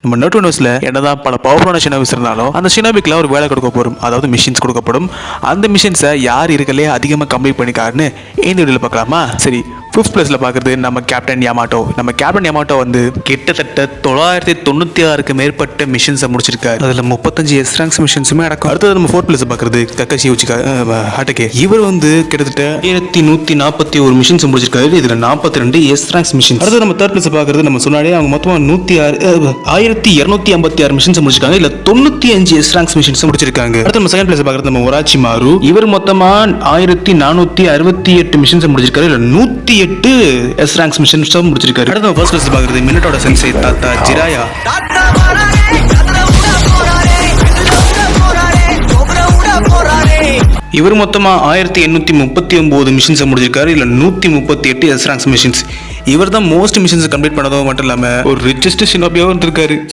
நம்ம நோட்டோனஸ்ல என்னதான் பல பவர்ஃபுல்லான ஷினோபிஸ் இருந்தாலும் அந்த ஷினோபிக்குலாம் ஒரு வேலை கொடுக்க போறோம், அதாவது மிஷின்ஸ் கொடுக்கப்படும். அந்த மிஷின்ஸை யார் இருக்கலே அதிகமாக கம்ப்ளீட் பண்ணிக்காருன்னு இந்த வீடியோவில் பார்க்கலாமா? சரி, 5th பிளேஸ்ல பார்க்குறது நம்ம கேப்டன் யாமாட்டோ. நம்ம கேப்டன் யாமாட்டோ வந்து கிட்டத்தட்ட 996க்கு மேற்பட்ட மிஷின்ஸை முடிச்சிருக்காரு. அதில் 35 எஸ் ரேங்க்ஸ் மிஷின்ஸுமே அடக்கும். அடுத்தது நம்ம 4th பிளேஸ் பார்க்குறது கக்காஷி ஹாட்டகே. இவர் வந்து கிட்டத்தட்ட 1141 மிஷின்ஸ் முடிச்சிருக்காரு. இதில் 42 எஸ் ரேங்க்ஸ் மிஷின்ஸ். அடுத்தது நம்ம 3rd பிளேஸ் பார்க்குறது நம்ம சொன்னாலே அவங்க மொத்தமாக 1256 மிஷின்ஸ் முடிச்சிருக்காங்க. இதில் 95 எஸ் ரேங்க்ஸ் மிஷின்ஸ் முடிச்சிருக்காங்க. அடுத்து நம்ம 2nd பிளேஸ் பார்க்குறது நம்ம ஒராச்சி மாரு. இவர் மொத்தமாக 1468 மிஷின்ஸ் முடிச்சிருக்காரு. இதில் 108 எஸ் ரேங்க்ஸ் மிஷன்ஸ் முடிச்சிருக்காரு. அடுத்து ஃபர்ஸ்ட் கிளாஸ் பார்க்குறது மினட்டோட சென்சை தாத்தா ஜிராயா. இவர் மொத்தமா 1839 மிஷின்ஸ் முடிச்சிருக்காரு. இல்ல 138 எஸ் ரேங்க்ஸ் மிஷின்ஸ். இவர் தான் மோஸ்ட் மிஷின்ஸ் கம்ப்ளீட் பண்ணதும் மட்டும் இல்லாம ஒரு ரிச்சஸ்ட் ஷினோபியாவும் இருக்காரு.